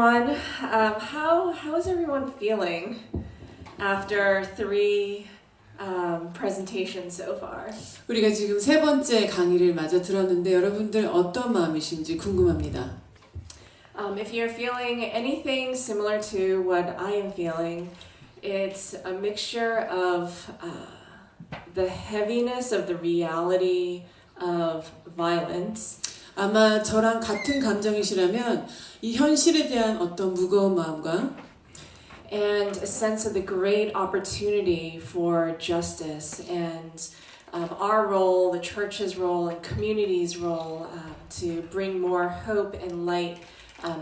everyone. How is everyone feeling after three presentations so far? 우리가 지금 세 번째 강의를 마저 들었는데 여러분들 어떤 마음이신지 궁금합니다. If you're feeling anything similar to what I am feeling, it's a mixture of the heaviness of the reality of violence. 아마 저랑 같은 감정이시라면 이 현실에 대한 어떤 무거운 마음과 and a sense of the great opportunity for justice and our role, the church's role, and community's role to bring more hope and light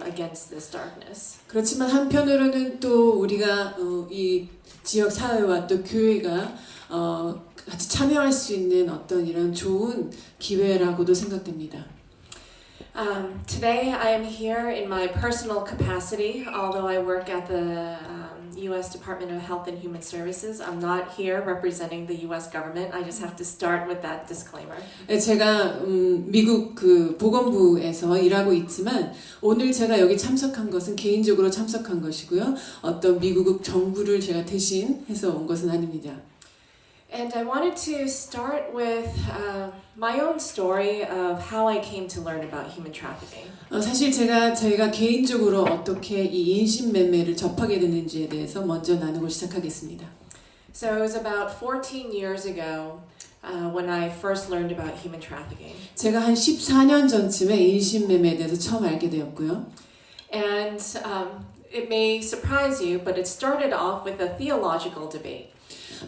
against this darkness. 그렇지만 한편으로는 또 우리가 이 지역 사회와 또 교회가 같이 참여할 수 있는 어떤 이런 좋은 기회라고도 생각됩니다. Today I am here in my personal capacity, although I work at the U.S. Department of Health and Human Services. I'm not here representing the U.S. government. I just have to start with that disclaimer. 제가 미국 그 보건부에서 일하고 있지만 오늘 제가 여기 참석한 것은 개인적으로 참석한 것이고요. 어떤 미국 정부를 제가 대신해서 온 것은 아닙니다. And I wanted to start with my own story of how I came to learn about human trafficking. 사실 저희가 개인적으로 어떻게 이 인신매매를 접하게 됐는지에 대해서 먼저 나누고 시작하겠습니다. So it was about 14 years ago when I first learned about human trafficking. 제가 한 14년 전쯤에 인신매매에 대해서 처음 알게 되었고요. And it may surprise you, but it started off with a theological debate.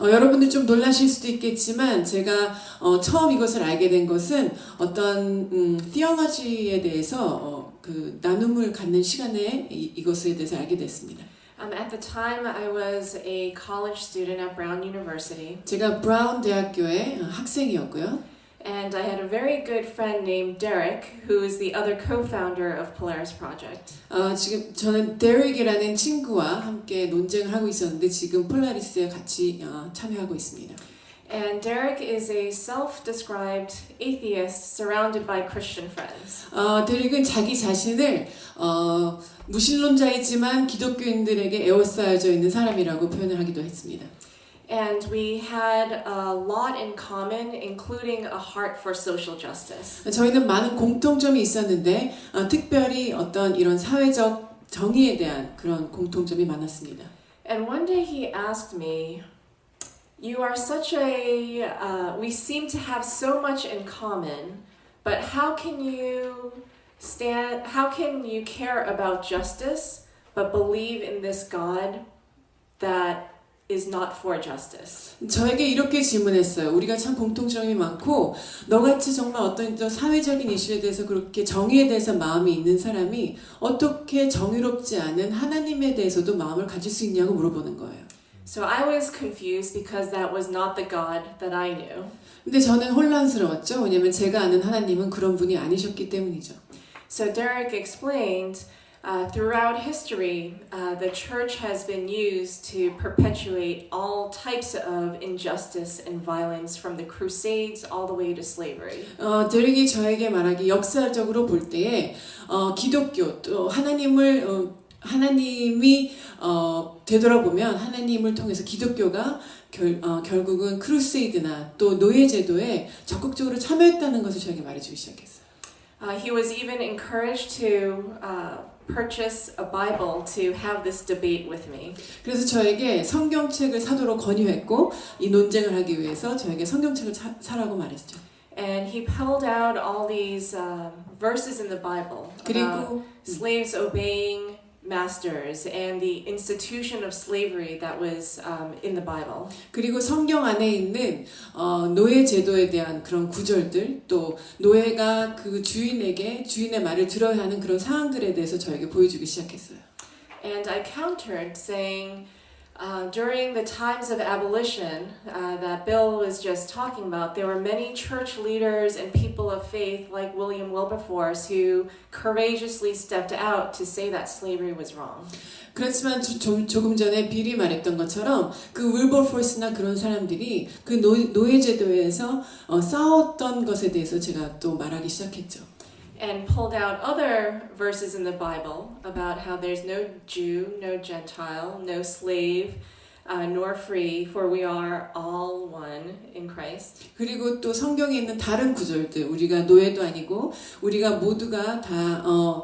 여러분들 좀 놀라실 수도 있겠지만 제가 처음 이것을 알게 된 것은 어떤 theology에 대해서 그 나눔을 갖는 시간에 이것에 대해서 알게 됐습니다. At the time, I was a college student at Brown University. 제가 브라운 대학교의 학생이었고요. And I had a very good friend named Derek, who is the other co-founder of Polaris Project. 지금 저는 데릭이라는 친구와 함께 논쟁을 하고 있었는데 지금 폴라리스에 같이 참여하고 있습니다. And Derek is a self-described atheist surrounded by Christian friends. 데릭은 자기 자신을 무신론자이지만 기독교인들에게 에워싸여져 있는 사람이라고 표현을 하기도 했습니다. And we had a lot in common, including a heart for social justice. 저희는 많은 공통점이 있었는데 특별히 어떤 이런 사회적 정의에 대한 그런 공통점이 많았습니다. And one day he asked me, "You are such a, we seem to have so much in common, but how can you care about justice, but believe in this God that is not for justice?" 저에게 이렇게 질문했어요. 우리가 참 공통점이 많고 너같이 정말 어떤 사회적인 이슈에 대해서 그렇게 정의에 대해서 마음이 있는 사람이 어떻게 정의롭지 않은 하나님에 대해서도 마음을 가질 수 있냐고 물어보는 거예요. So I was confused because that was not the God that I knew. 근데 저는 혼란스러웠죠. 왜냐면 제가 아는 하나님은 그런 분이 아니셨기 때문이죠. So Derek explained throughout history, the church has been used to perpetuate all types of injustice and violence from the Crusades all the way to slavery. 데릭이 저에게 말하기 역사적으로 볼 때에 기독교 또 하나님이 되돌아보면 하나님을 통해서 기독교가 결국은 크루세이드나 또 노예제도에 적극적으로 참여했다는 것을 저에게 말해주기 시작했어요. He was even encouraged to purchase a Bible to have this debate with me. 그래서 저에게 성경책을 사도록 권유했고 이 논쟁을 하기 위해서 저에게 성경책을 사라고 말했죠. And he pulled out all these verses in the Bible about slaves obeying masters and the institution of slavery that was in the Bible. 그리고 성경 안에 있는 노예 제도에 대한 그런 구절들 또 노예가 그 주인의 말을 들어야 하는 그런 상황들에 대해서 저에게 보여주기 시작했어요. And I countered saying during the times of abolition that Bill was just talking about, there were many church leaders and people of faith like William Wilberforce who courageously stepped out to say that slavery was wrong. 그렇지만 조금 전에 빌이 말했던 것처럼 그 윌버포스나 그런 사람들이 그 노예 제도에서 싸웠던 것에 대해서 제가 또 말하기 시작했죠. and pulled out other verses in the Bible about how there's no Jew, no Gentile, no slave, nor free, for we are all one in Christ. 그리고 또 성경에 있는 다른 구절들, 우리가 노예도 아니고 우리가 모두가 다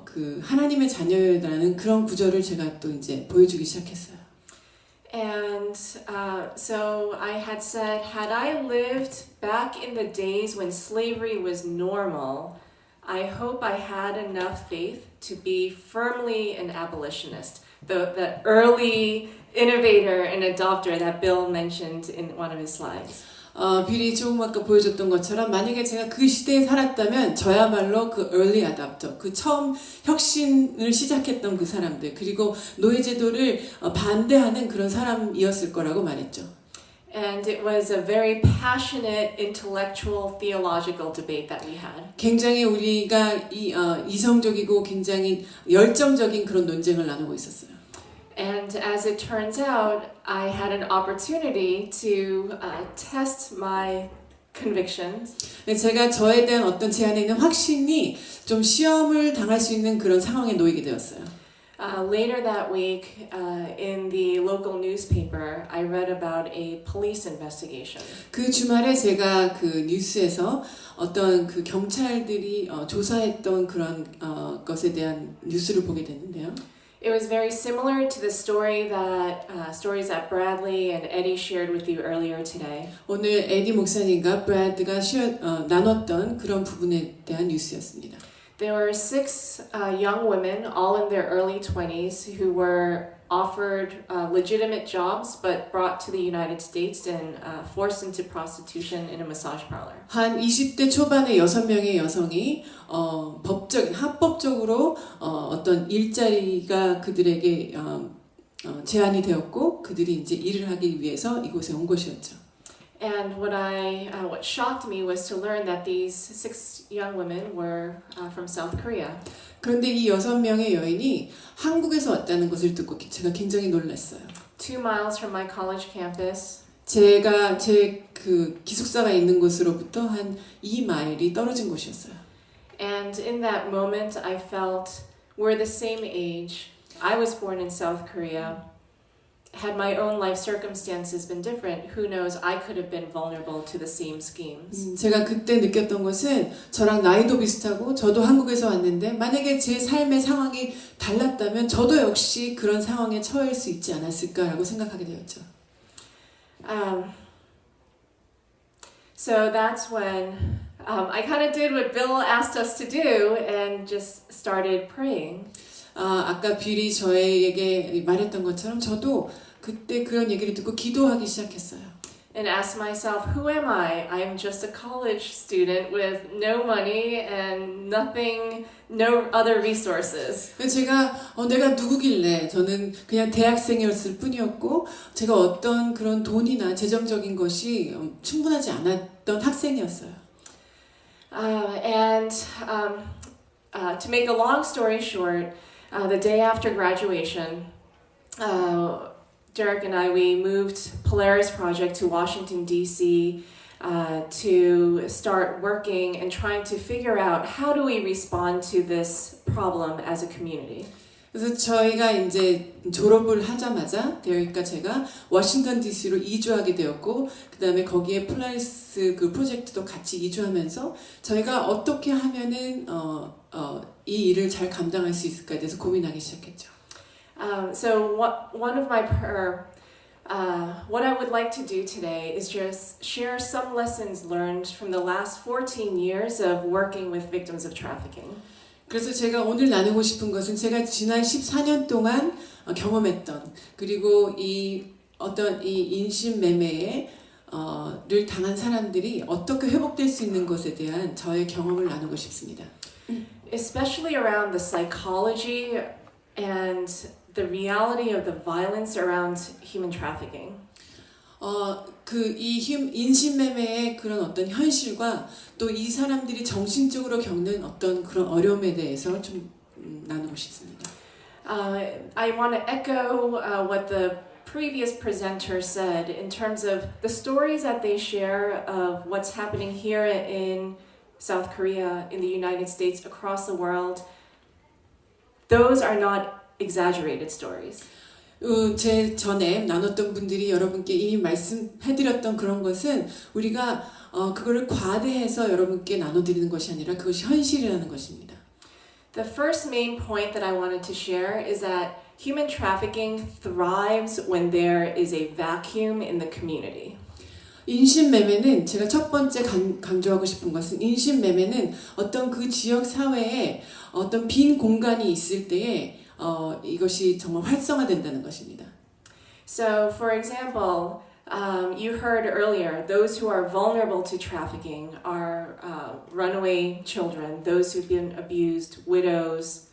그 하나님의 자녀라는 그런 구절을 제가 또 이제 보여주기 시작했어요. And so I had said, had I lived back in the days when slavery was normal, I hope I had enough faith to be firmly an abolitionist. The early innovator and adopter that Bill mentioned in one of his slides. 빌이 조금 아까 보여줬던 것처럼 만약에 제가 그 시대에 살았다면 저야말로 그 early adopter, 그 처음 혁신을 시작했던 그 사람들, 그리고 노예제도를 반대하는 그런 사람이었을 거라고 말했죠. And it was a very passionate intellectual theological debate that we had. 굉장히 우리가 이성적이고 굉장히 열정적인 그런 논쟁을 나누고 있었어요. And as it turns out, I had an opportunity to test my convictions. 제가 저에 대한 어떤 제 안에 있는 확신이 좀 시험을 당할 수 있는 그런 상황에 놓이게 되었어요. Later that week, in the local newspaper, I read about a police investigation. 그 주말에 제가 그 뉴스에서 어떤 그 경찰들이 조사했던 그런 것에 대한 뉴스를 보게 됐는데요. It was very similar to the stories that Bradley and Eddie shared with you earlier today. 오늘 에디 목사님과 브래드가 나눴던 그런 부분에 대한 뉴스였습니다. There were 6 young women, all in their early 20s, who were offered legitimate jobs but brought to the United States and forced into prostitution in a massage parlor. 한 20대 초반의 6명의 여성이 합법적으로 어떤 일자리가 그들에게 제한이 되었고 그들이 이제 일을 하기 위해서 이곳에 온 것이었죠. And what shocked me was to learn that these 6 young women were from South Korea. 그런데 이 6명의 여인이 한국에서 왔다는 것을 듣고 제가 굉장히 놀랐어요. 2 miles from my college campus. 제가 제 그 기숙사가 있는 곳으로부터 한 2마일이 떨어진 곳이었어요. And in that moment, I felt we're the same age. I was born in South Korea. Had my own life circumstances been different, who knows, I could have been vulnerable to the same schemes. 제가 그때 느꼈던 것은 저랑 나이도 비슷하고 저도 한국에서 왔는데 만약에 제 삶의 상황이 달랐다면 저도 역시 그런 상황에 처할 수 있지 않았을까라고 생각하게 되었죠. So that's when I kind of did what Bill asked us to do and just started praying. 아까 빌이 저에게 말했던 것처럼 저도 그때 그런 얘기를 듣고 기도하기 시작했어요. And asked myself, who am I? I'm just a college student with no money and nothing, no other resources. 제가 내가 누구길래 저는 그냥 대학생이었을 뿐이었고 제가 어떤 그런 돈이나 재정적인 것이 충분하지 않았던 학생이었어요. To make a long story short, the day after graduation, Derek and I, we moved Polaris Project to Washington, D.C. To start working and trying to figure out how do we respond to this problem as a community. 그래서 저희가 이제 졸업을 하자마자 데릭과 제가 워싱턴 DC로 이주하게 되었고 그다음에 거기에 폴라리스 그 프로젝트도 같이 이주하면서 저희가 어떻게 하면은 이 일을 잘 감당할 수 있을까에 대해서 고민하기 시작했죠. So what I would like to do today is just share some lessons learned from the last 14 years of working with victims of trafficking. 그래서 제가 오늘 나누고 싶은 것은 제가 지난 14년 동안 경험했던 그리고 이 인신매매에 를 당한 사람들이 어떻게 회복될 수 있는 것에 대한 저의 경험을 나누고 싶습니다. Especially around the psychology and the reality of the violence around human trafficking. 인신매매의 그런 어떤 현실과 또 이 사람들이 정신적으로 겪는 어떤 그런 어려움에 대해서 좀 나누고 싶습니다. I want to echo what the previous presenter said in terms of the stories that they share of what's happening here in South Korea, in the United States, across the world, those are not exaggerated stories. 제 전에 나눴던 분들이 여러분께 이미 말씀해드렸던 그런 것은 우리가 그거를 과대해서 여러분께 나눠드리는 것이 아니라 그것이 현실이라는 것입니다. The first main point that I wanted to share is that human trafficking thrives when there is a vacuum in the community. 인신매매는 제가 첫 번째 강조하고 싶은 것은 인신매매는 어떤 그 지역 사회에 어떤 빈 공간이 있을 때에 이것이 정말 활성화된다는 것입니다. So, for example, you heard earlier, those who are vulnerable to trafficking are runaway children, those who've been abused, widows,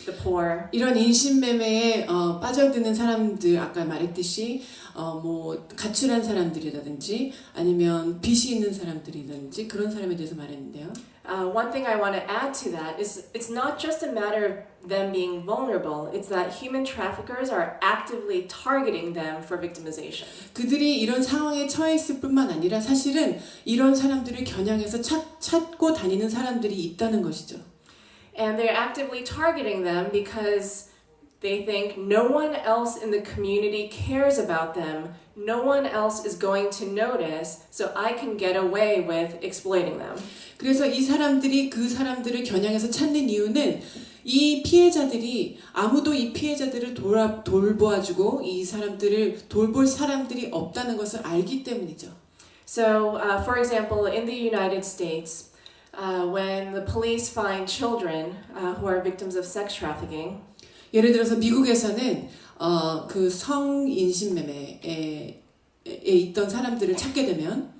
the poor. 이런 인신매매에 빠져드는 사람들 아까 말했듯이 뭐 가출한 사람들이라든지 아니면 빚이 있는 사람들이라든지 그런 사람에 대해서 말했는데요. One thing I want to add to that is it's not just a matter of them being vulnerable, it's that human traffickers are actively targeting them for victimization. 그들이 이런 상황에 처해 있을 뿐만 아니라 사실은 이런 사람들을 겨냥해서 찾고 다니는 사람들이 있다는 것이죠. And they're actively targeting them because they think no one else in the community cares about them, no one else is going to notice, so I can get away with exploiting them. 그래서 이 사람들이 그 사람들을 겨냥해서 찾는 이유는 이 피해자들이 아무도 이 피해자들을 돌보아주고 이 사람들을 돌볼 사람들이 없다는 것을 알기 때문이죠. So, for example, in the United States, when the police find children who are victims of sex trafficking, 예를 들어서 미국에서는 그 성인신매매에 있던 사람들을 찾게 되면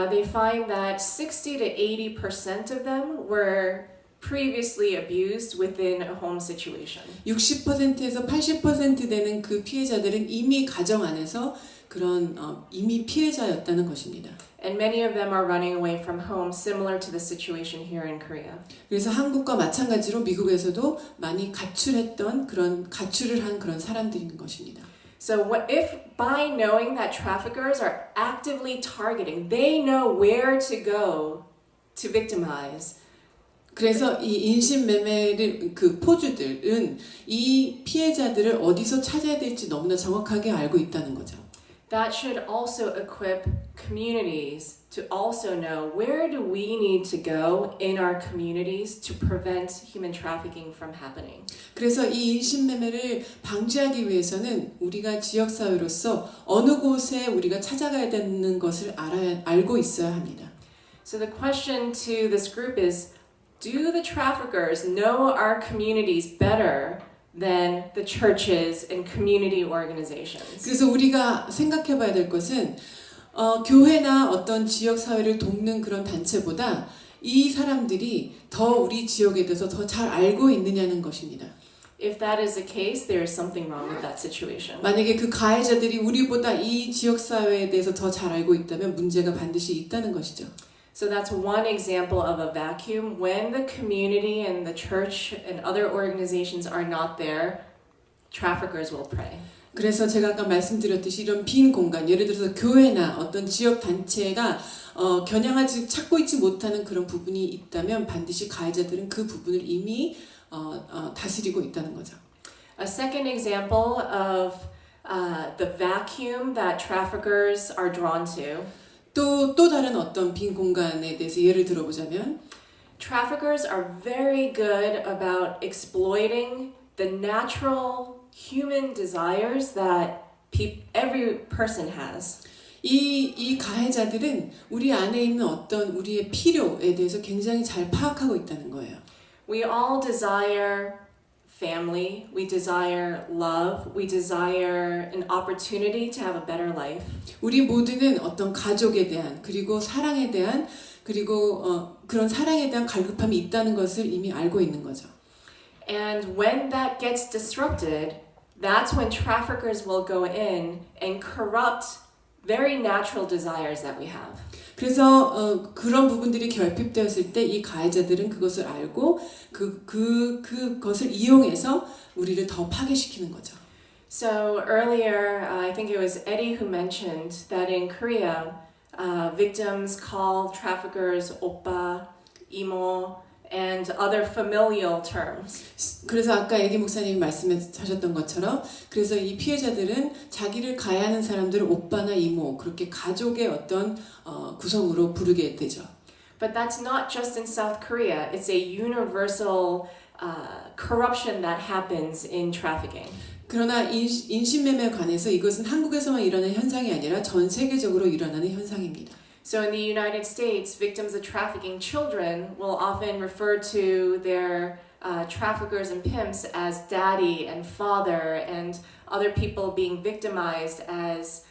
they find that 60 to 80% of them were previously abused within a home situation. 60%에서 80% 되는 그 피해자들은 이미 가정 안에서 그런 이미 피해자였다는 것입니다. And many of them are running away from home, similar to the situation here in Korea. 그래서 한국과 마찬가지로 미국에서도 많이 가출했던 가출을 한 그런 사람들인 것입니다. So if by knowing that traffickers are actively targeting, they know where to go to victimize. 그래서 이 인신매매를 그 포주들은 이 피해자들을 어디서 찾아야 될지 너무나 정확하게 알고 있다는 거죠. That should also equip communities to also know where do we need to go in our communities to prevent human trafficking from happening. 그래서 이 인신매매를 방지하기 위해서는 우리가 지역사회로서 어느 곳에 우리가 찾아가야 되는 것을 알고 있어야 합니다. So the question to this group is, do the traffickers know our communities better than the churches and community organizations? 그래서 우리가 생각해 봐야 될 것은 교회나 어떤 지역 사회를 돕는 그런 단체보다 이 사람들이 더 우리 지역에 대해서 더 잘 알고 있느냐는 것입니다. If that is the case, there is something wrong with that situation. 만약에 그 가해자들이 우리보다 이 지역 사회에 대해서 더 잘 알고 있다면 문제가 반드시 있다는 것이죠. So that's one example of a vacuum. When the community and the church and other organizations are not there, traffickers will prey. 그래서 제가 아까 말씀드렸듯이 이런 빈 공간, 예를 들어서 교회나 어떤 지역 단체가 겨냥하지 찾고 있지 못하는 그런 부분이 있다면 반드시 가해자들은 그 부분을 이미 다스리고 있다는 거죠. A second example of the vacuum that traffickers are drawn to. 또 다른 어떤 빈 공간에 대해서 예를 들어보자면 Traffickers are very good about exploiting the natural human desires that every person has. 이 가해자들은 우리 안에 있는 어떤 우리의 필요에 대해서 굉장히 잘 파악하고 있다는 거예요. We all desire family, we desire love, we desire an opportunity to have a better life. 우리 모두는 어떤 가족에 대한 그리고 사랑에 대한 그리고 그런 사랑에 대한 갈급함이 있다는 것을 이미 알고 있는 거죠. And when that gets disrupted, that's when traffickers will go in and corrupt very natural desires that we have. 그래서 그런 부분들이 결핍되었을 때 이 가해자들은 그것을 알고 그것을 이용해서 우리를 더 파괴시키는 거죠. So earlier, I think it was Eddie who mentioned that in Korea, victims call traffickers oppa. imo, and other familial terms. 그래서 아까 애기 목사님이 말씀하셨던 것처럼 그래서 이 피해자들은 자기를 가해하는 사람들을 오빠나 이모 그렇게 가족의 어떤 구성으로 부르게 되죠. But that's not just in South Korea. It's a universal corruption that happens in trafficking. 그러나 인신매매에 관해서 이것은 한국에서만 일어나는 현상이 아니라 전 세계적으로 일어나는 현상입니다. So in the United States, victims of trafficking children will often refer to their traffickers and pimps as daddy and father, and other people being victimized as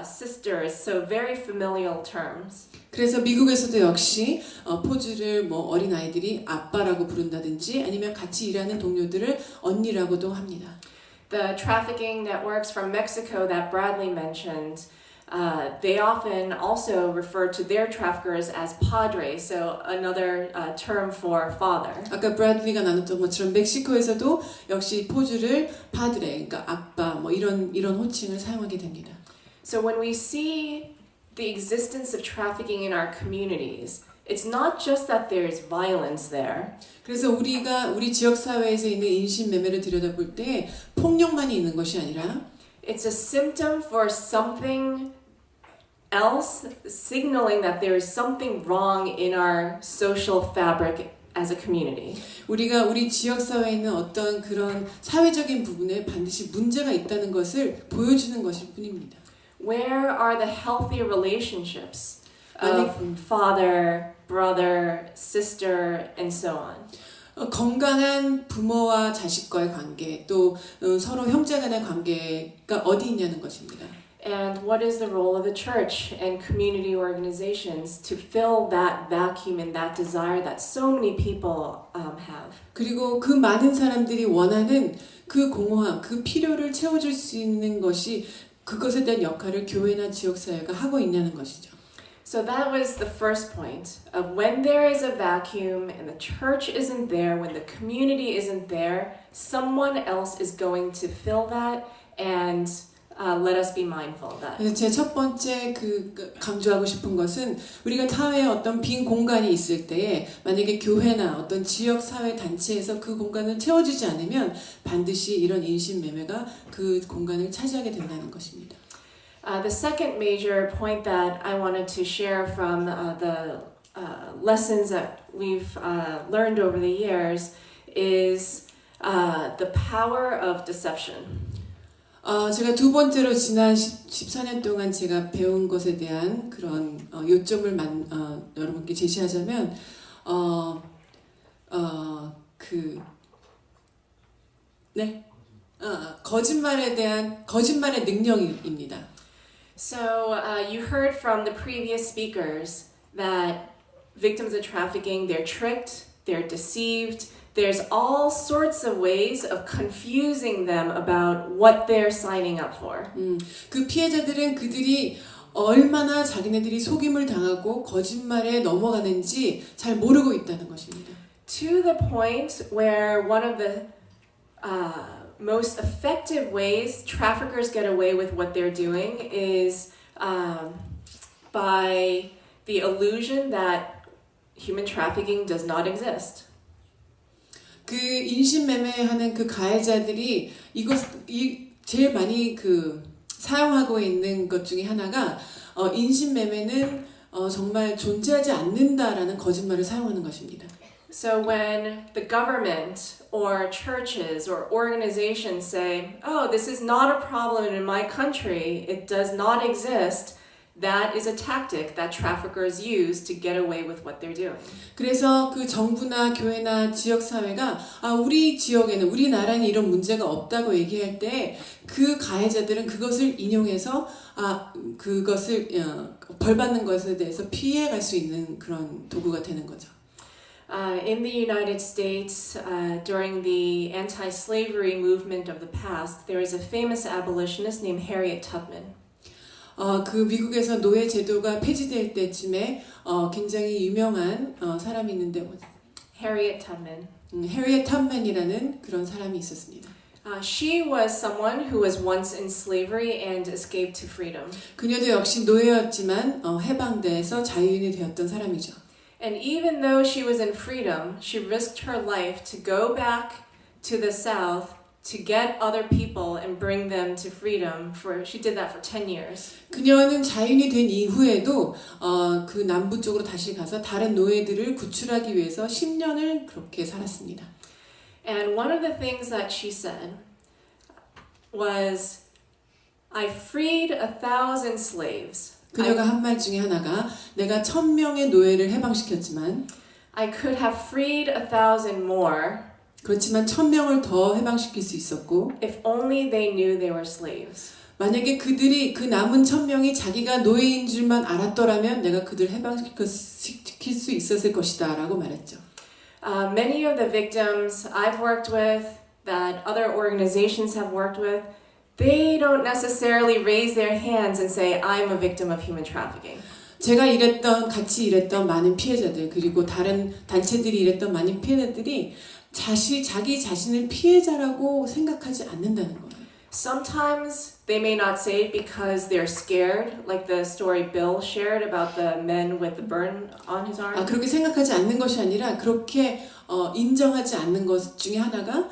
sisters. So very familial terms. 그래서 미국에서도 역시 포주를 뭐 어린 아이들이 아빠라고 부른다든지 아니면 같이 일하는 동료들을 언니라고도 합니다. The trafficking networks from Mexico that Bradley mentioned. They often also refer to their traffickers as padre, so another term for father. 아까 브래들리가 나눴던 것처럼 멕시코에서도 역시 포주를 파드레, 그러니까 아빠, 뭐 이런 호칭을 사용하게 됩니다. So when we see the existence of trafficking in our communities, it's not just that there's violence there. 그래서 우리가 우리 지역 사회에서 있는 인신매매를 들여다볼 때 폭력만이 있는 것이 아니라 It's a symptom for something else, signaling that there is something wrong in our social fabric as a community. 우리가 우리 지역 사회에 있는 어떤 그런 사회적인 부분에 반드시 문제가 있다는 것을 보여주는 것일 뿐입니다. Where are the healthy relationships of father, brother, sister, and so on? 건강한 부모와 자식과의 관계, 또 서로 형제 간의 관계가 어디 있냐는 것입니다. And what is the role of the church and community organizations to fill that vacuum and that desire that so many people have? 그리고 그 많은 사람들이 원하는 그 공허함, 그 필요를 채워줄 수 있는 것이 그것에 대한 역할을 교회나 지역사회가 하고 있냐는 것이죠. So that was the first point of when there is a vacuum and the church isn't there, when the community isn't there, someone else is going to fill that and let us be mindful of that. 그래서 제 첫 번째 강조하고 싶은 것은 우리가 사회에 어떤 빈 공간이 있을 때에 만약에 교회나 어떤 지역 사회 단체에서 그 공간을 채워주지 않으면 반드시 이런 인신매매가 그 공간을 차지하게 된다는 것입니다. The second major point that I wanted to share from the lessons that we've learned over the years is the power of deception. 제가 두 번째로 지난 14년 동안 제가 배운 것에 대한 그런 요점을 여러분께 제시하자면 거짓말의 능력입니다. So you heard from the previous speakers that victims of trafficking, they're tricked, they're deceived. There's all sorts of ways of confusing them about what they're signing up for. 그 피해자들은 그들이 얼마나 자기네들이 속임을 당하고 거짓말에 넘어가는지 잘 모르고 있다는 것입니다. To the point where one of the most effective ways traffickers get away with what they're doing is by the illusion that human trafficking does not exist. 그 인신매매하는 그 가해자들이 제일 많이 사용하고 있는 것 중에 하나가 인신매매는 정말 존재하지 않는다라는 거짓말을 사용하는 것입니다. So when the government or churches or organizations say, "Oh, this is not a problem in my country. It does not exist." That is a tactic that traffickers use to get away with what they're doing. 그래서 그 정부나 교회나 지역 사회가 우리 지역에는 우리나라에는 이런 문제가 없다고 얘기할 때 그 가해자들은 그것을 인용해서 그것을 벌받는 것에 대해서 피해갈 수 있는 그런 도구가 되는 거죠. In the United States, during the anti-slavery movement of the past, there is a famous abolitionist named Harriet Tubman. 그 미국에서 노예 제도가 폐지될 때쯤에 굉장히 유명한 사람이 있는데 Harriet Tubman. 해리엇 탑맨이라는 그런 사람이 있었습니다. She was someone who was once in slavery and escaped to freedom. 그녀도 역시 노예였지만 해방돼서 자유인이 되었던 사람이죠. And even though she was in freedom, she risked her life to go back to the South to get other people and bring them to freedom. She did that for 10 years. 그녀는 자유인이 된 이후에도 그 남부 쪽으로 다시 가서 다른 노예들을 구출하기 위해서 10년을 그렇게 살았습니다. And one of the things that she said was, I freed 1,000 slaves. 그녀가 한 말 중에 하나가 내가 1,000명의 노예를 해방시켰지만 I could have freed 1,000 more. 그렇지만 1,000명을 더 해방시킬 수 있었고 If only they knew they were slaves. 만약에 그들이 그 남은 1,000명이 자기가 노예인 줄만 알았더라면 내가 그들을 해방시킬 수 있었을 것이다 라고 말했죠. Many of the victims I've worked with, that other organizations have worked with, they don't necessarily raise their hands and say, I'm a victim of human trafficking. 제가 같이 일했던 많은 피해자들 그리고 다른 단체들이 일했던 많은 피해자들이 자기 자신을 피해자라고 생각하지 않는다는 거예요. Sometimes they may not say it because they're scared, like the story Bill shared about the men with the burn on his arm. 그렇게 생각하지 않는 것이 아니라 그렇게 인정하지 않는 것 중에 하나가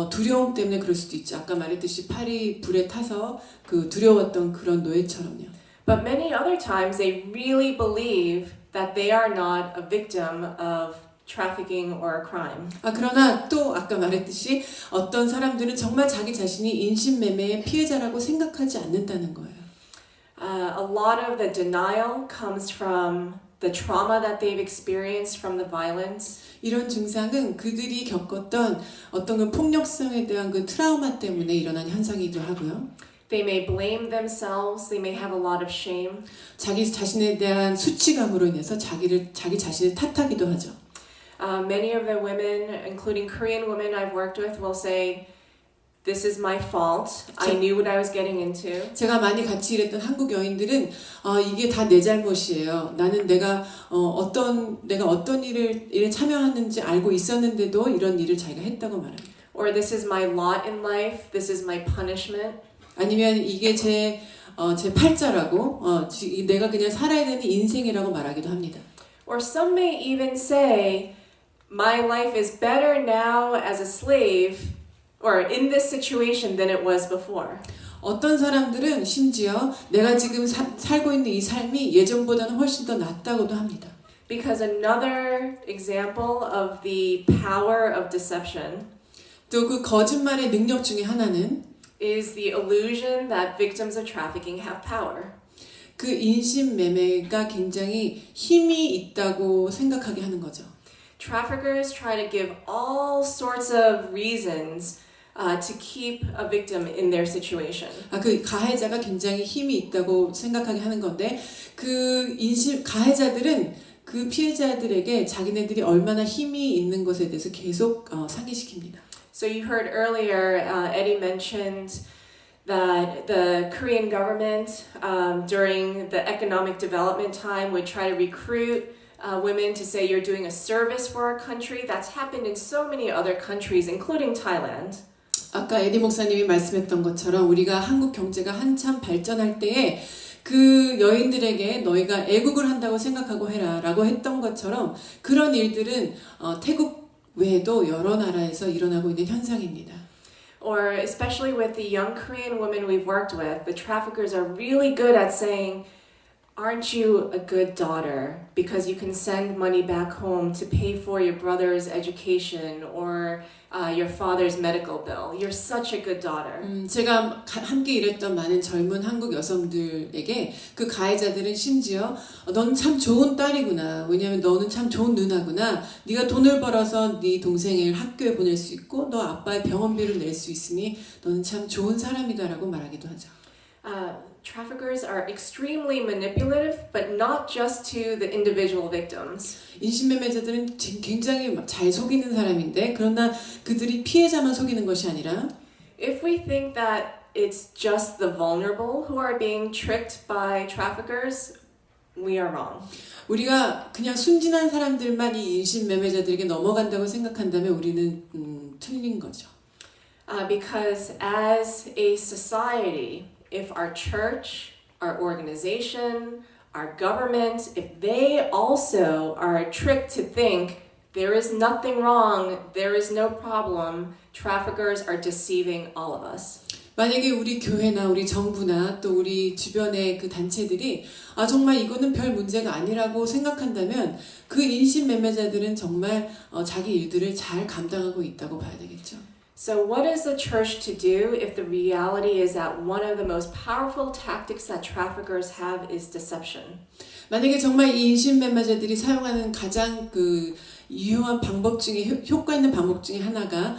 두려움 때문에 그럴 수도 있죠. 아까 말했듯이 팔이 불에 타서 그 두려웠던 그런 노예처럼요. But many other times they really believe that they are not a victim of trafficking or a crime. 그러나 또 아까 말했듯이 어떤 사람들은 정말 자기 자신이 인신매매의 피해자라고 생각하지 않는다는 거예요. A lot of the denial comes from the trauma that they've experienced from the violence. 이런 증상은 그들이 겪었던 어떤 그 폭력성에 대한 그 트라우마 때문에 일어난 현상이기도 하고요. They may blame themselves. They may have a lot of shame. 자기 자신에 대한 수치감으로 인해서 자기 자신을 탓하기도 하죠. Many of the women, including Korean women I've worked with, will say, "This is my fault. I knew what I was getting into." 제가 많이 같이 일했던 한국 여인들은 이게 다 내 잘못이에요. 내가 어떤 일에 참여하는지 알고 있었는데도 이런 일을 자기가 했다고 말합니다. Or this is my lot in life. This is my punishment. 아니면 이게 제 팔자라고 내가 그냥 살아야 되는 인생이라고 말하기도 합니다. Or some may even say, "My life is better now as a slave or in this situation than it was before." 어떤 사람들은 심지어 내가 지금 살고 있는 이 삶이 예전보다는 훨씬 더 낫다고도 합니다. Because another example of the power of deception 또 그 거짓말의 능력 중에 하나는 is the illusion that victims of trafficking have power. 그 인신매매가 굉장히 힘이 있다고 생각하게 하는 거죠. Traffickers try to give all sorts of reasons to keep a victim in their situation. 그 가해자가 굉장히 힘이 있다고 생각하게 하는 건데 가해자들은 그 피해자들에게 자기네들이 얼마나 힘이 있는 것에 대해서 계속 상기시킵니다. So you heard earlier, Eddie mentioned that the Korean government during the economic development time would try to recruit women to say you're doing a service for our country. That's happened in so many other countries, including Thailand. 아까 에디 목사님이 말씀했던 것처럼 우리가 한국 경제가 한참 발전할 때에 그 여인들에게 너희가 애국을 한다고 생각하고 해라 라고 했던 것처럼 그런 일들은 태국 외에도 여러 나라에서 일어나고 있는 현상입니다. Or especially with the young Korean women we've worked with, the traffickers are really good at saying, "Aren't you a good daughter? Because you can send money back home to pay for your brother's education or your father's medical bill. You're such a good daughter." 제가 함께 일했던 많은 젊은 한국 여성들에게 그 가해자들은 심지어 넌 참 좋은 딸이구나. 왜냐하면 너는 참 좋은 누나구나. 네가 돈을 벌어서 네 동생을 학교에 보낼 수 있고 너 아빠의 병원비를 낼 수 있으니 너는 참 좋은 사람이다라고 말하기도 하죠. Traffickers are extremely manipulative, but not just to the individual victims. 인신매매자들은 굉장히 잘 속이는 사람인데 그러나 그들이 피해자만 속이는 것이 아니라 If we think that it's just the vulnerable who are being tricked by traffickers, we are wrong. 우리가 그냥 순진한 사람들만 이 인신매매자들에게 넘어간다고 생각한다면 우리는 틀린 거죠. Because as a society, if our church, our organization, our government, if they also are tricked to think there is nothing wrong, there is no problem, traffickers are deceiving all of us. 만약에 우리 교회나 우리 정부나 또 우리 주변의 그 단체들이 정말 이거는 별 문제가 아니라고 생각한다면 그 인신매매자들은 정말 자기 일들을 잘 감당하고 있다고 봐야 되겠죠. So what is the church to do if the reality is that one of the most powerful tactics that traffickers have is deception? 만약에 정말 이 인신매매자들이 사용하는 가장 그 유효한 방법 중에 효과 있는 방법 중에 하나가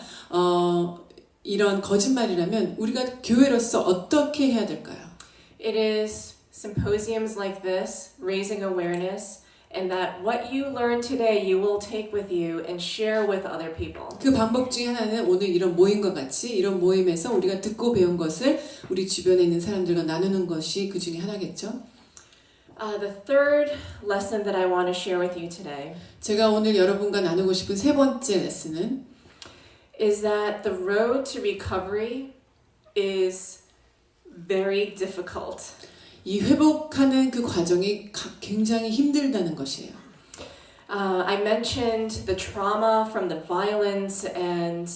이런 거짓말이라면 우리가 교회로서 어떻게 해야 될까요? It is symposiums like this, raising awareness, and that what you learn today you will take with you and share with other people. 그 방법 중에 하나는 오늘 이런 모임과 같이 이런 모임에서 우리가 듣고 배운 것을 우리 주변에 있는 사람들과 나누는 것이 그 중에 하나겠죠. The third lesson that I want to share with you today 제가 오늘 여러분과 나누고 싶은 세 번째 레슨은 is that the road to recovery is very difficult. 이 회복하는 그 과정이 굉장히 힘들다는 것이에요. I mentioned the trauma from the violence and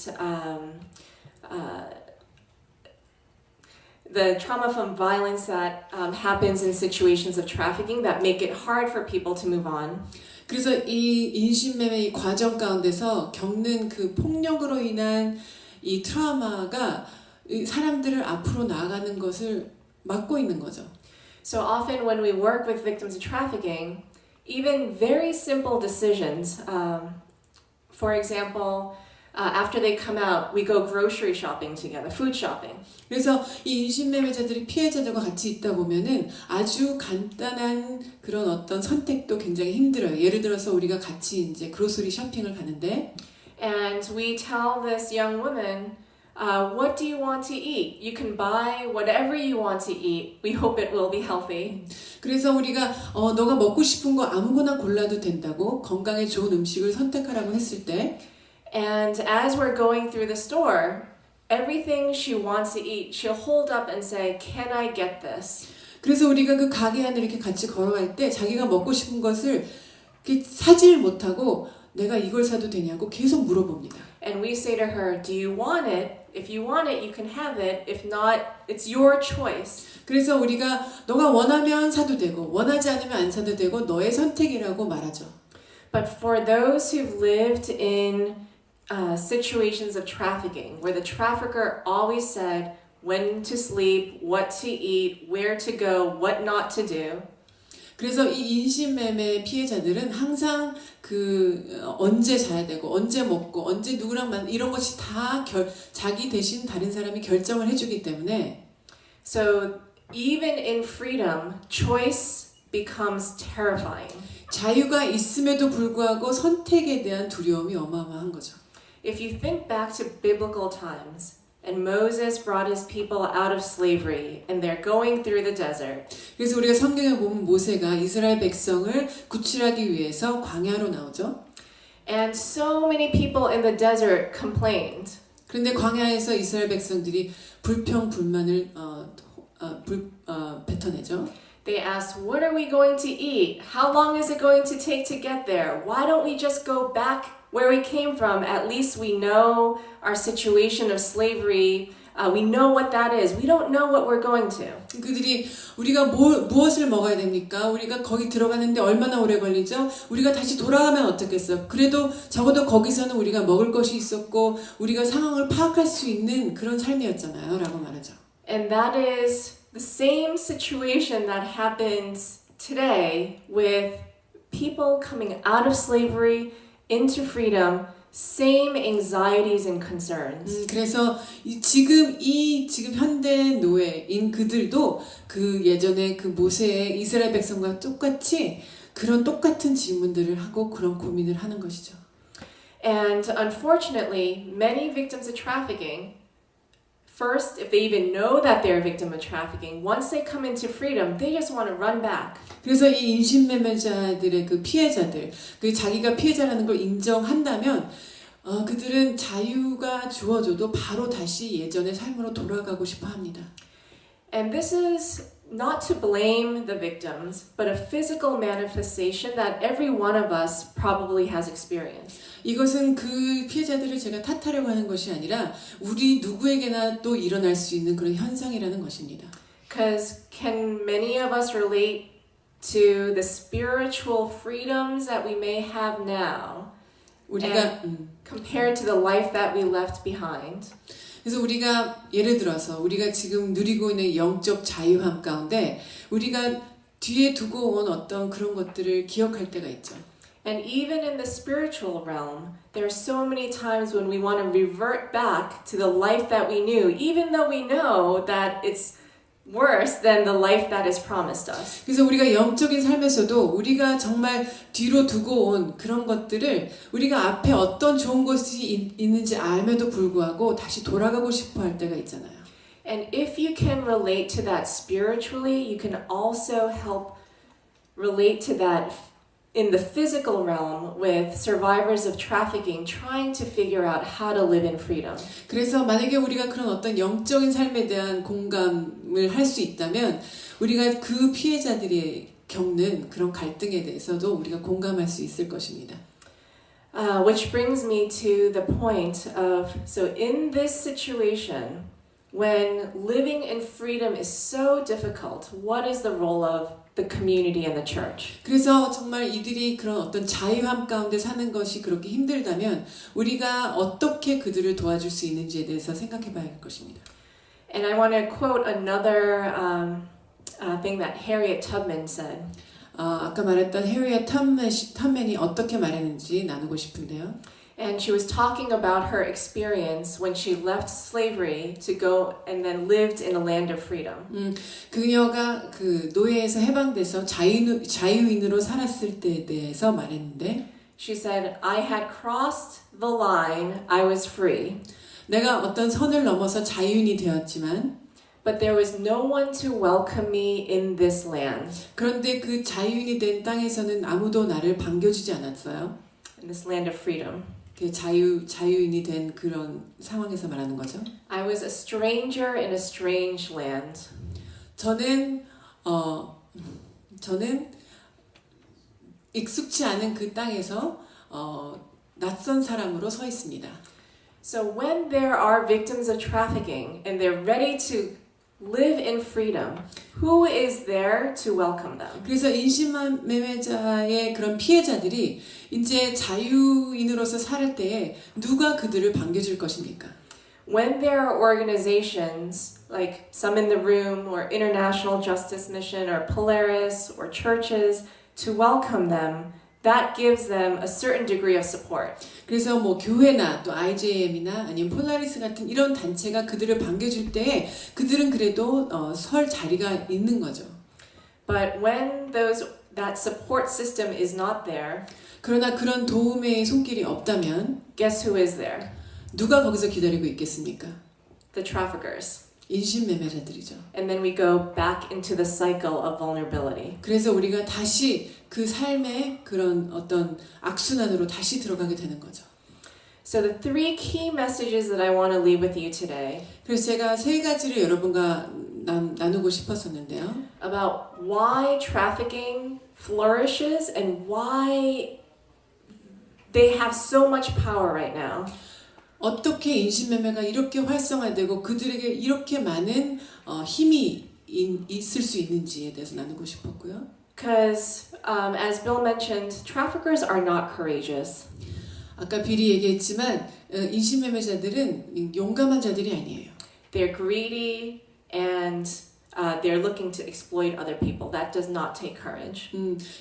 the trauma from violence that happens in situations of trafficking that make it hard for people to move on. 그래서 이 인신매매 이 과정 가운데서 겪는 그 폭력으로 인한 이 트라우마가 이 사람들을 앞으로 나아가는 것을 막고 있는 거죠. So often when we work with victims of trafficking, even very simple decisions, for example, after they come out, we go grocery shopping together, food shopping. 그래서 이 인신매매자들이 피해자들과 같이 있다 보면은 아주 간단한 그런 어떤 선택도 굉장히 힘들어요. 예를 들어서 우리가 같이 이제 그로서리 쇼핑을 가는데 And we tell this young woman, what do you want to eat? You can buy whatever you want to eat. We hope it will be healthy. 그래서 우리가 너가 먹고 싶은 거 아무거나 골라도 된다고 건강에 좋은 음식을 선택하라고 했을 때 And as we're going through the store, everything she wants to eat, she'll hold up and say, "Can I get this?" 그래서 우리가 그 가게 안을 이렇게 같이 걸어갈 때 자기가 먹고 싶은 것을 이렇게 사지를 못하고 내가 이걸 사도 되냐고 계속 물어봅니다. And we say to her, "Do you want it? If you want it, you can have it. If not, it's your choice." 그래서 우리가 너가 원하면 사도 되고 원하지 않으면 안 사도 되고 너의 선택이라고 말하죠. But for those who've lived in situations of trafficking, where the trafficker always said when to sleep, what to eat, where to go, what not to do. 그래서 이 인신매매 피해자들은 항상 그 언제 자야 되고 언제 먹고 언제 누구랑 이런 것이 다 자기 대신 다른 사람이 결정을 해주기 때문에 So even in freedom, choice becomes terrifying. 자유가 있음에도 불구하고 선택에 대한 두려움이 어마어마한 거죠. If you think back to biblical times, and Moses brought his people out of slavery, and they're going through the desert. 그래서 우리가 성경에 보면 모세가 이스라엘 백성을 구출하기 위해서 광야로 나오죠. And so many people in the desert complained. 그런데 광야에서 이스라엘 백성들이 불평 불만을 뱉어내죠. They asked, what are we going to eat? How long is it going to take to get there? Why don't we just go back where we came from? At least we know our situation of slavery. We know what that is. We don't know what we're going to. 그들이 우리가 무엇을 먹어야 됩니까? 우리가 거기 들어가는데 얼마나 오래 걸리죠? 우리가 다시 돌아가면 어떻겠어? 그래도 적어도 거기서는 우리가 먹을 것이 있었고 우리가 상황을 파악할 수 있는 그런 삶이었잖아요. 라고 말하죠. And that is the same situation that happens today with people coming out of slavery into freedom. Same anxieties and concerns. 그래서 지금 현대 노예인 그들도 그 예전에 그 모세의 이스라엘 백성과 똑같이 그런 똑같은 질문들을 하고 그런 고민을 하는 것이죠. And unfortunately, many victims of trafficking, first, if they even know that they're a victim of trafficking, once they come into freedom, they just want to run back. 그래서 이 인신매매자들의 그 피해자들, 그 자기가 피해자라는 걸 인정한다면 그들은 자유가 주어져도 바로 다시 예전의 삶으로 돌아가고 싶어 합니다. And this is not to blame the victims, but a physical manifestation that every one of us probably has experienced. 이것은 그 피해자들을 제가 탓하려고 하는 것이 아니라 우리 누구에게나 또 일어날 수 있는 그런 현상이라는 것입니다. Because can many of us relate to the spiritual freedoms that we may have now 우리가 compared to the life that we left behind? 그래서 우리가 예를 들어서 우리가 지금 누리고 있는 영적 자유함 가운데 우리가 뒤에 두고 온 어떤 그런 것들을 기억할 때가 있죠. And even in the spiritual realm, there are so many times when we want to revert back to the life that we knew, even though we know that it's worse than the life that is promised us. 그래서 우리가 영적인 삶에서도 우리가 정말 뒤로 두고 온 그런 것들을 우리가 앞에 어떤 좋은 것이 있는지 알면도 불구하고 다시 돌아가고 싶어 할 때가 있잖아요. And if you can relate to that spiritually, you can also help relate to that in the physical realm with survivors of trafficking trying to figure out how to live in freedom. 그래서 만약에 우리가 그런 어떤 영적인 삶에 대한 공감을 할 수 있다면 우리가 그 피해자들이 겪는 그런 갈등에 대해서도 우리가 공감할 수 있을 것입니다. Which brings me to the point of, so in this situation, when living in freedom is so difficult, what is the role of the community and the church? 그래서 정말 이들이 그런 어떤 자유함 가운데 사는 것이 그렇게 힘들다면 우리가 어떻게 그들을 도와줄 수 있는지에 대해서 생각해 봐야 할 것입니다. And I want to quote another thing that Harriet Tubman said. 아까 말했던 해리엇 텀맨이 어떻게 말했는지 나누고 싶은데요. And she was talking about her experience when she left slavery to go and then lived in a land of freedom. 그녀가 그 노예에서 해방돼서 자유인으로 살았을 때에 대해서 말했는데 She said, I had crossed the line, I was free. 내가 어떤 선을 넘어서 자유인이 되었지만 But there was no one to welcome me in this land. 그런데 그 자유인이 된 땅에서는 아무도 나를 반겨주지 않았어요. In this land of freedom. 그 자유인이 된 그런 상황에서 말하는 거죠. I was a stranger in a strange land. 저는 익숙치 않은 그 땅에서 낯선 사람으로 서 있습니다. So when there are victims of trafficking and they're ready to live in freedom, who is there to welcome them? 그래서 인신매매자의 그런 피해자들이 이제 자유인으로서 살 때에 누가 그들을 반겨줄 것입니까? When there are organizations like Some in the Room or International Justice Mission or Polaris or churches to welcome them, that gives them a certain degree of support. 그래서 뭐 교회나 또 IJM이나 아니면 폴라리스 같은 이런 단체가 그들을 반겨줄 때 그들은 그래도 설 자리가 있는 거죠. But when that support system is not there, 그러나 그런 도움의 손길이 없다면 guess who is there? 누가 거기서 기다리고 있겠습니까? The traffickers. 인신매매자들이죠. And then we go back into the cycle of vulnerability. 그래서 우리가 다시 그 삶의 그런 어떤 악순환으로 다시 들어가게 되는 거죠. So the three key messages that I want to leave with you today. 그래서 제가 세 가지를 여러분과 나누고 싶었었는데요. About why trafficking flourishes and why they have so much power right now. 어떻게 인신매매가 이렇게 활성화되고 그들에게 이렇게 많은 힘이 있을 수 있는지에 대해서 나누고 싶었고요. Because as Bill mentioned, traffickers are not courageous. 아까 빌이 얘기했지만 인신매매자들은 용감한 자들이 아니에요. They're greedy and they're looking to exploit other people. That does not take courage.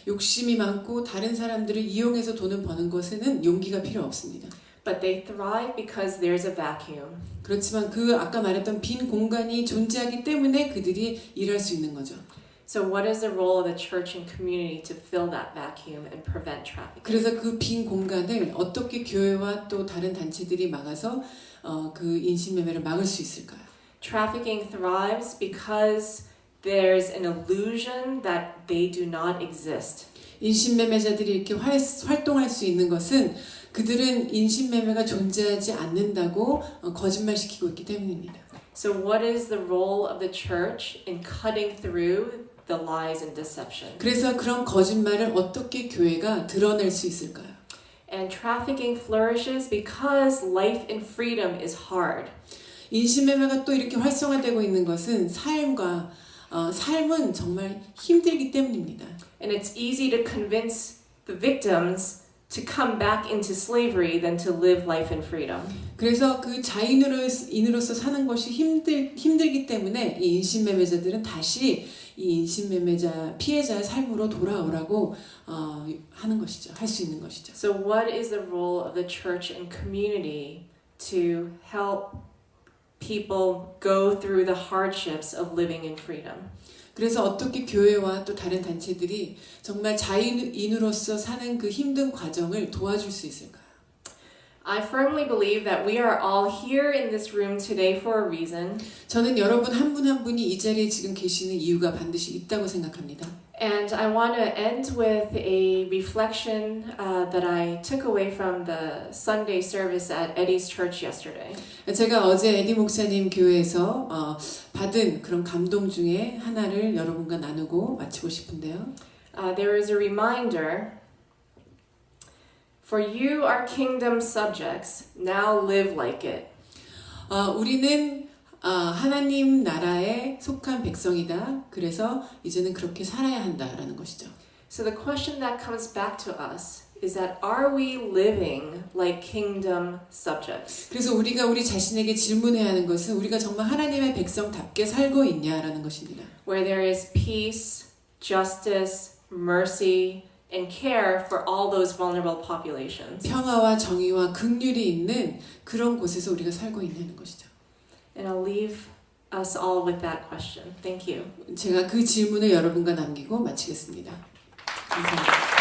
욕심이 많고 다른 사람들을 이용해서 돈을 버는 것에는 용기가 필요 없습니다. But they thrive because there's a vacuum. 그렇지만 그 아까 말했던 빈 공간이 존재하기 때문에 그들이 일할 수 있는 거죠. So what is the role of the church and community to fill that vacuum and prevent trafficking? 그래서 그 빈 공간을 어떻게 교회와 또 다른 단체들이 막아서 그 인신매매를 막을 수 있을까요? Trafficking thrives because there's an illusion that they do not exist. 인신매매자들이 이렇게 활동할 수 있는 것은 그들은 인신매매가 존재하지 않는다고 거짓말시키고 있기 때문입니다. So what is the role of the church in cutting through the lies and deception? 그래서 그런 거짓말을 어떻게 교회가 드러낼 수 있을까요? And trafficking flourishes because life in freedom is hard. 인신매매가 또 이렇게 활성화되고 있는 것은 삶은 정말 힘들기 때문입니다. And it's easy to convince the victims to come back into slavery than to live life in freedom. 그래서 그 자인으로서 사는 것이 힘들기 때문에 이 인신매매자들은 다시 이 인신매매자 피해자의 삶으로 돌아오라고 하는 것이죠. 할 수 있는 것이죠. So what is the role of the church and community to help people go through the hardships of living in freedom? 그래서 어떻게 교회와 또 다른 단체들이 정말 자인으로서 사는 그 힘든 과정을 도와줄 수 있을까요? I firmly believe that we are all here in this room today for a reason. 저는 여러분 한 분 한 분이 이 자리에 지금 계시는 이유가 반드시 있다고 생각합니다. And I want to end with a reflection that I took away from the Sunday service at Eddie's church yesterday. 제가 어제 에디 목사님 교회에서 받은 그런 감동 중에 하나를 여러분과 나누고 마치고 싶은데요. There is a reminder, for you are kingdom subjects, now live like it. 우리는 하나님 나라에 속한 백성이다. 그래서 이제는 그렇게 살아야 한다라는 것이죠. So the question that comes back to us is that are we living like kingdom subjects? 그래서 우리가 우리 자신에게 질문해야 하는 것은 우리가 정말 하나님의 백성답게 살고 있냐라는 것입니다. Where there is peace, justice, mercy, and care for all those vulnerable populations. 평화와 정의와 긍휼이 있는 그런 곳에서 우리가 살고 있냐는 것이죠. And I'll leave us all with that question. Thank you. 제가 그 질문을 여러분과 남기고 마치겠습니다. 감사합니다.